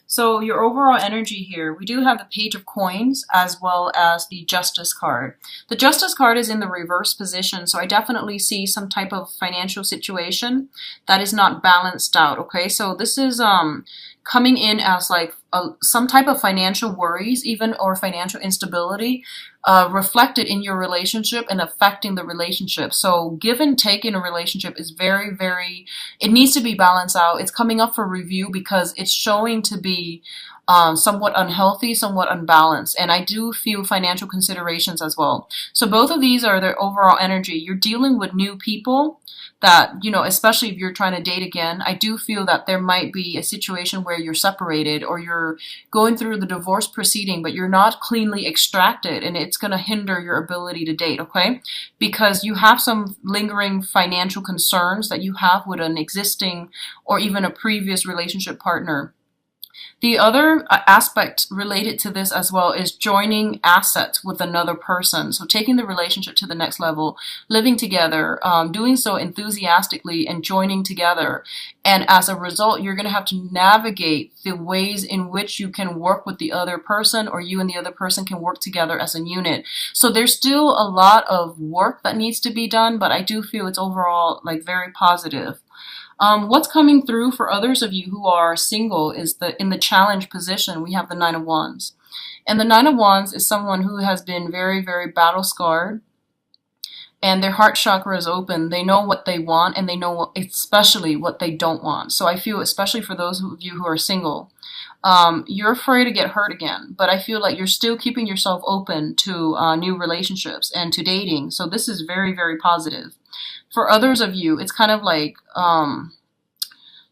So your overall energy here, we do have the Page of Coins as well as the Justice card. The Justice card is in the reverse position, so I definitely see some type of financial situation that is not balanced out, okay? So this is coming in as like some type of financial worries even, or financial instability reflected in your relationship and affecting the relationship. So give and take in a relationship is very, very, it needs to be balanced out. It's coming up for review because it's showing to be somewhat unhealthy, somewhat unbalanced. And I do feel financial considerations as well. So both of these are their overall energy. You're dealing with new people that, you know, especially if you're trying to date again, I do feel that there might be a situation where you're separated or you're going through the divorce proceeding, but you're not cleanly extracted, and it's going to hinder your ability to date, okay? Because you have some lingering financial concerns that you have with an existing or even a previous relationship partner. The other aspect related to this as well is joining assets with another person. So taking the relationship to the next level, living together, doing so enthusiastically and joining together. And as a result, you're going to have to navigate the ways in which you can work with the other person, or you and the other person can work together as a unit. So there's still a lot of work that needs to be done, but I do feel it's overall like very positive. What's coming through for others of you who are single is in the challenge position, we have the Nine of Wands. And the Nine of Wands is someone who has been very, very battle scarred, and their heart chakra is open. They know what they want, and they know especially what they don't want. So I feel, especially for those of you who are single, you're afraid to get hurt again, but I feel like you're still keeping yourself open to new relationships and to dating. So this is very, very positive. For others of you, it's kind of like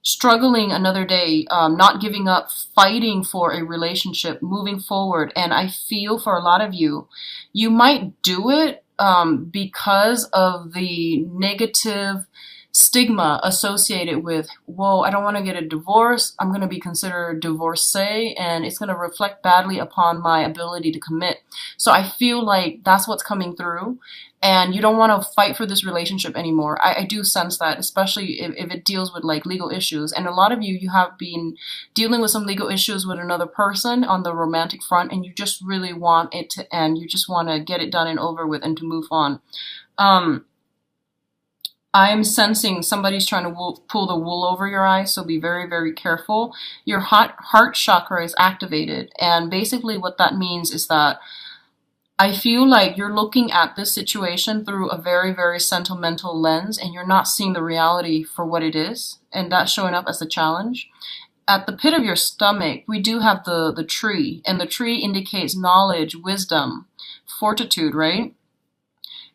struggling another day, not giving up, fighting for a relationship, moving forward. And I feel for a lot of you, you might do it because of the negative stigma associated with, whoa, I don't want to get a divorce. I'm going to be considered divorcee, and it's going to reflect badly upon my ability to commit. So I feel like that's what's coming through, and you don't want to fight for this relationship anymore. I do sense that, especially if it deals with like legal issues. And a lot of you have been dealing with some legal issues with another person on the romantic front, and you just really want it to end. You just want to get it done and over with and to move on. I'm sensing somebody's trying to pull the wool over your eyes, so be very, very careful. Your heart chakra is activated, and basically what that means is that I feel like you're looking at this situation through a very, very sentimental lens, and you're not seeing the reality for what it is, and that's showing up as a challenge. At the pit of your stomach, we do have the tree, and the tree indicates knowledge, wisdom, fortitude, right?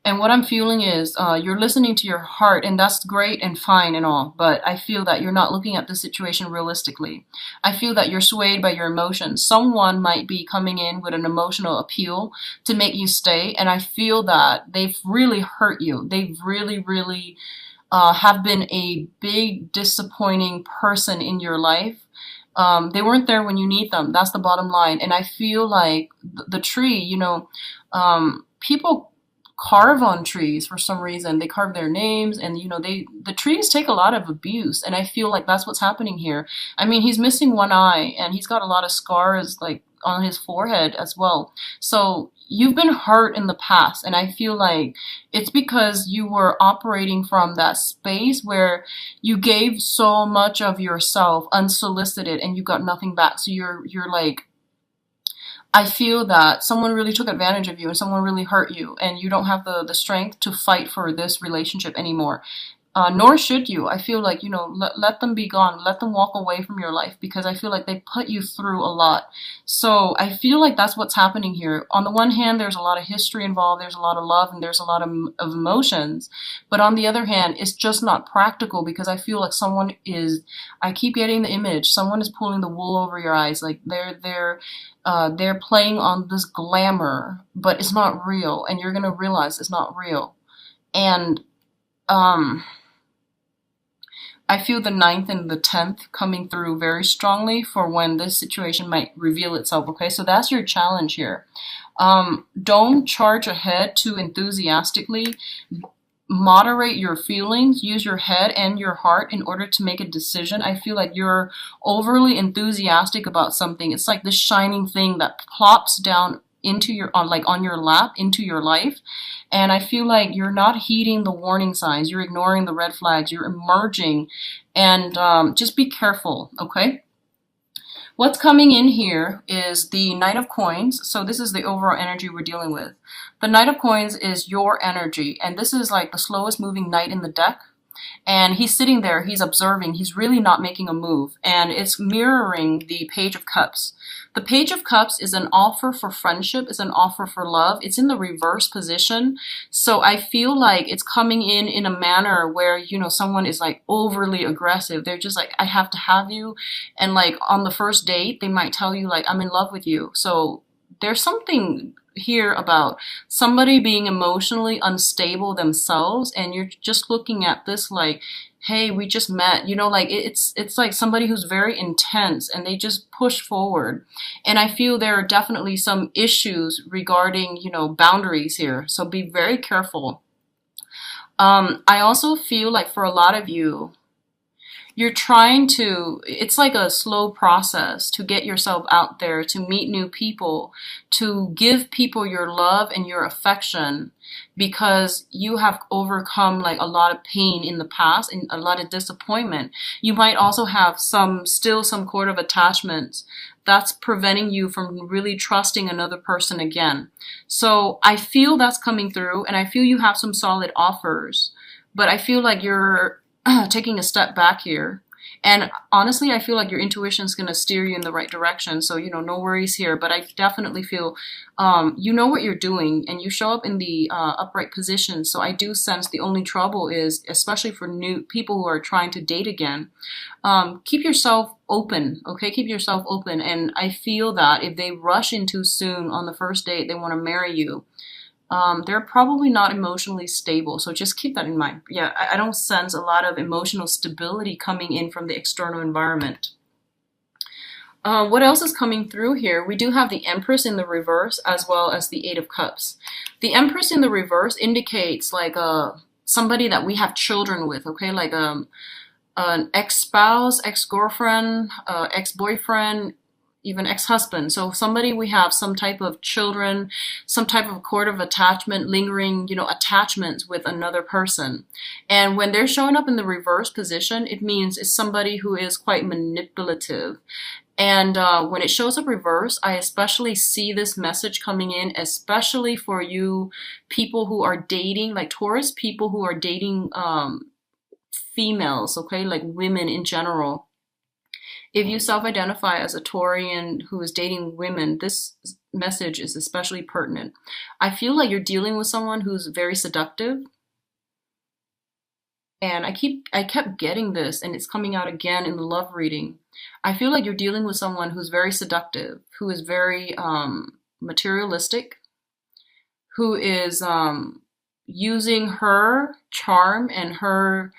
And what I'm feeling is you're listening to your heart, and that's great and fine and all, but I feel that you're not looking at the situation realistically. I feel that you're swayed by your emotions. Someone might be coming in with an emotional appeal to make you stay, and I feel that they've really hurt you. They've really, really have been a big disappointing person in your life. They weren't there when you need them. That's the bottom line. And I feel like the tree, you know, people carve on trees for some reason. They carve their names, and you know, the trees take a lot of abuse, and I feel like that's what's happening here. I mean, he's missing one eye, and he's got a lot of scars like on his forehead as well. So you've been hurt in the past, and I feel like it's because you were operating from that space where you gave so much of yourself unsolicited and you got nothing back. So you're like, I feel that someone really took advantage of you and someone really hurt you, and you don't have the strength to fight for this relationship anymore. Nor should you. I feel like, you know, let them be gone. Let them walk away from your life, because I feel like they put you through a lot. So I feel like that's what's happening here. On the one hand, there's a lot of history involved. There's a lot of love, and there's a lot of emotions. But on the other hand, it's just not practical, because I feel like someone is, I keep getting the image, someone is pulling the wool over your eyes. Like they're playing on this glamour, but it's not real. And you're going to realize it's not real. And, I feel the 9th and the 10th coming through very strongly for when this situation might reveal itself, okay? So that's your challenge here. Don't charge ahead too enthusiastically. moderate your feelings, use your head and your heart in order to make a decision. I feel like you're overly enthusiastic about something. It's like this shining thing that plops down into your on your lap into your life, and I feel like you're not heeding the warning signs, you're ignoring the red flags, you're emerging, and just be careful, okay? What's coming in here is the Knight of Coins. So this is the overall energy we're dealing with. The Knight of Coins is your energy, and this is like the slowest moving knight in the deck. And he's sitting there, he's observing, he's really not making a move. And it's mirroring the Page of Cups. The Page of Cups is an offer for friendship, it's an offer for love. It's in the reverse position. So I feel like it's coming in a manner where, you know, someone is like overly aggressive. They're just like, I have to have you. And like on the first date, they might tell you like, I'm in love with you. So there's something here about somebody being emotionally unstable themselves, and you're just looking at this like, hey, we just met, you know, like it's like somebody who's very intense and they just push forward. And I feel there are definitely some issues regarding, you know, boundaries here, so be very careful. I also feel like for a lot of you, you're trying to, it's like a slow process to get yourself out there, to meet new people, to give people your love and your affection, because you have overcome like a lot of pain in the past and a lot of disappointment. You might also have still some sort of attachments that's preventing you from really trusting another person again. So I feel that's coming through, and I feel you have some solid offers, but I feel like you're taking a step back here. And honestly, I feel like your intuition is going to steer you in the right direction. So, you know, no worries here. But I definitely feel you know what you're doing, and you show up in the upright position. So I do sense the only trouble is, especially for new people who are trying to date again, keep yourself open, okay? Keep yourself open. And I feel that if they rush in too soon on the first date, they want to marry you. They're probably not emotionally stable, so just keep that in mind. Yeah, I don't sense a lot of emotional stability coming in from the external environment. What else is coming through here? We do have the Empress in the reverse as well as the Eight of Cups. The Empress in the reverse indicates like somebody that we have children with, okay? Like an ex-spouse, ex-girlfriend, ex-boyfriend, even ex-husband. So somebody we have some type of children, some type of cord of attachment, lingering, you know, attachments with another person. And when they're showing up in the reverse position, it means it's somebody who is quite manipulative. And when it shows up reverse, I especially see this message coming in, especially for you people who are dating, like Taurus people who are dating females, okay, like women in general. If you self-identify as a Taurian who is dating women, this message is especially pertinent. I feel like you're dealing with someone who's very seductive. And I kept getting this, and it's coming out again in the love reading. I feel like you're dealing with someone who's very seductive, who is very materialistic, who is using her charm and her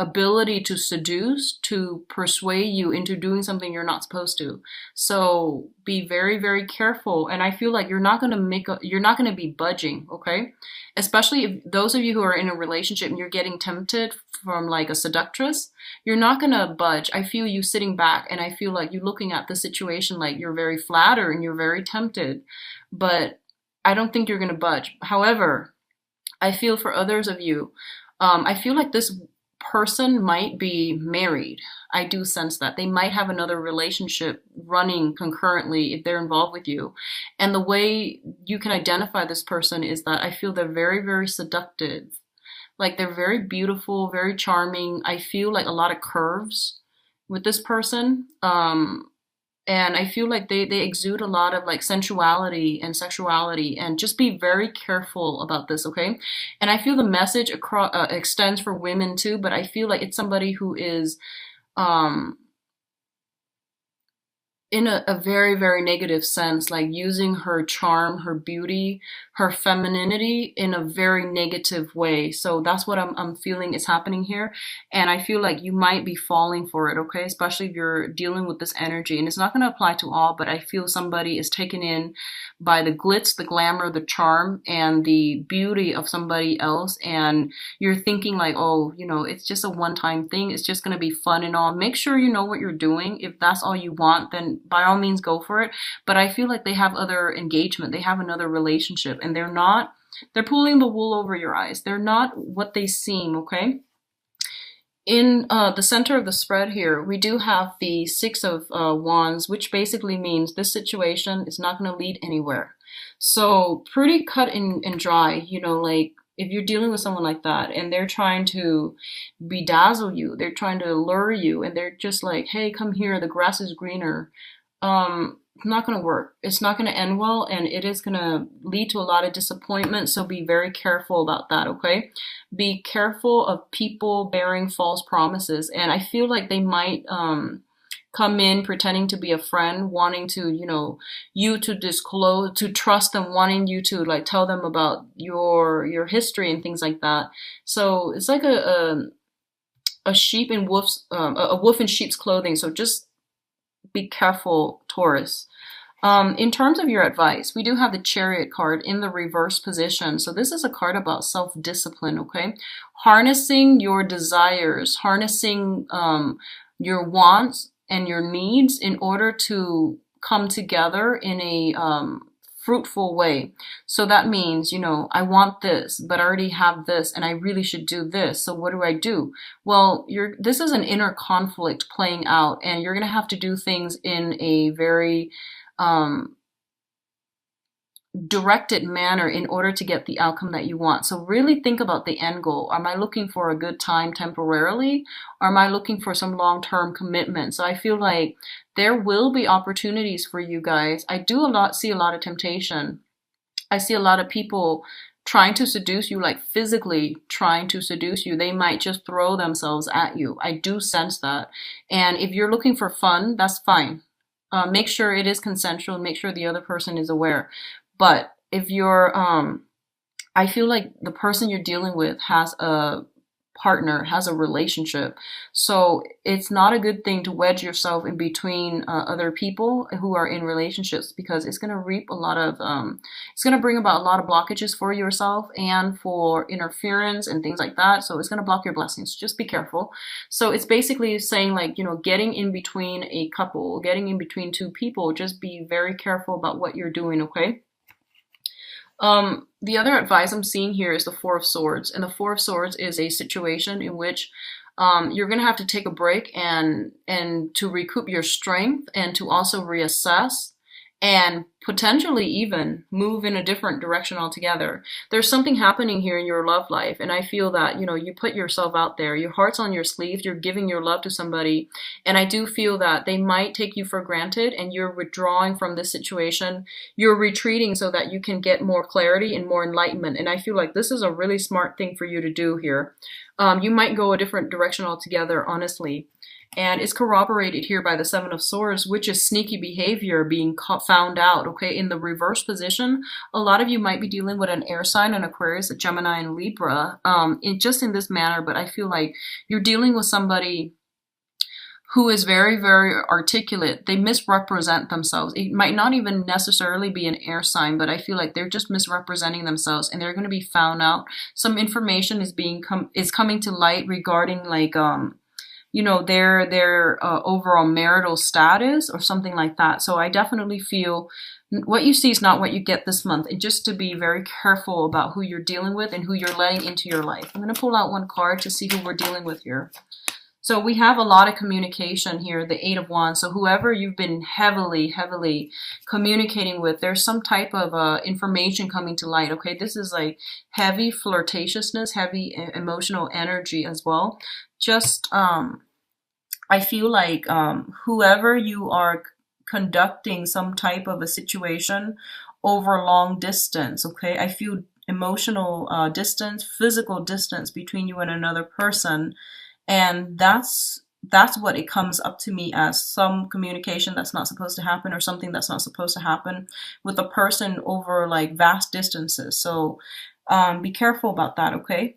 ability to seduce to persuade you into doing something you're not supposed to. So be very, very careful. And I feel like you're not going to be budging, okay? Especially if those of you who are in a relationship and you're getting tempted from like a seductress, you're not going to budge. I feel you sitting back, and I feel like you looking at the situation like you're very flattered and you're very tempted, but I don't think you're going to budge. However, I feel for others of you, I feel like this person might be married. I do sense that. They might have another relationship running concurrently if they're involved with you. And the way you can identify this person is that I feel they're very, very seductive. Like they're very beautiful, very charming. I feel like a lot of curves with this person. And I feel like they exude a lot of like sensuality and sexuality, and just be very careful about this, okay? And I feel the message extends for women too, but I feel like it's somebody who is in a very, very negative sense, like using her charm, her beauty, her femininity in a very negative way. So that's what I'm feeling is happening here. And I feel like you might be falling for it, okay? Especially if you're dealing with this energy. And it's not going to apply to all, but I feel somebody is taken in by the glitz, the glamour, the charm, and the beauty of somebody else. And you're thinking like, oh, it's just a one-time thing. It's just going to be fun and all. Make sure you know what you're doing. If that's all you want, then by all means go for it. But I feel like they have other engagement. They have another relationship, and they're pulling the wool over your eyes. They're not what they seem, okay? In the center of the spread here, we do have the Six of Wands, which basically means this situation is not going to lead anywhere. So pretty cut and dry, like if you're dealing with someone like that and they're trying to bedazzle you, they're trying to lure you, and they're just like, hey, come here, the grass is greener. Not going to work. It's not going to end well, and it is going to lead to a lot of disappointment. So be very careful about that, okay? Be careful of people bearing false promises. And I feel like they might come in pretending to be a friend, wanting to, you to disclose, to trust them, wanting you to like tell them about your history and things like that. So it's like a sheep in wolf's a wolf in sheep's clothing. So just be careful, Taurus. In terms of your advice, we do have the Chariot card in the reverse position. So this is a card about self-discipline, okay? Harnessing your desires, harnessing your wants and your needs in order to come together in a fruitful way. So that means, I want this, but I already have this, and I really should do this. So what do I do? Well, this is an inner conflict playing out, and you're going to have to do things in a very directed manner in order to get the outcome that you want. So really think about the end goal. Am I looking for a good time temporarily, or am I looking for some long-term commitment? So I feel like there will be opportunities for you guys. I do see a lot of temptation. I see a lot of people trying to seduce you, like physically trying to seduce you. They might just throw themselves at you. I do sense that. And if you're looking for fun, that's fine. Make sure it is consensual. Make sure the other person is aware. But if you're, I feel like the person you're dealing with has a partner, has a relationship. So it's not a good thing to wedge yourself in between other people who are in relationships, because it's going to reap a lot of, it's going to bring about a lot of blockages for yourself and for interference and things like that. So it's going to block your blessings. Just be careful. So it's basically saying like, getting in between a couple, getting in between two people, just be very careful about what you're doing, okay? The other advice I'm seeing here is the Four of Swords. And the Four of Swords is a situation in which you're going to have to take a break and to recoup your strength, and to also reassess and potentially even move in a different direction altogether. There's something happening here in your love life, and I feel that, you put yourself out there, your heart's on your sleeve, you're giving your love to somebody, and I do feel that they might take you for granted, and you're withdrawing from this situation, you're retreating so that you can get more clarity and more enlightenment, and I feel like this is a really smart thing for you to do here. You might go a different direction altogether, honestly. And it's corroborated here by the Seven of Swords, which is sneaky behavior being found out, okay? In the reverse position, a lot of you might be dealing with an air sign, an Aquarius, a Gemini, and Libra, just in this manner, but I feel like you're dealing with somebody who is very, very articulate. They misrepresent themselves. It might not even necessarily be an air sign, but I feel like they're just misrepresenting themselves, and they're going to be found out. Some information is coming to light regarding like, their overall marital status or something like that. So I definitely feel what you see is not what you get this month. And just to be very careful about who you're dealing with and who you're letting into your life. I'm going to pull out one card to see who we're dealing with here. So we have a lot of communication here, the Eight of Wands. So whoever you've been heavily, heavily communicating with, there's some type of information coming to light, okay? This is like heavy flirtatiousness, heavy emotional energy as well. Just, I feel like whoever you are conducting some type of a situation over long distance, okay? I feel emotional distance, physical distance between you and another person. And that's that's what it comes up to me as, some communication that's not supposed to happen or something that's not supposed to happen with a person over like vast distances. So be careful about that, okay?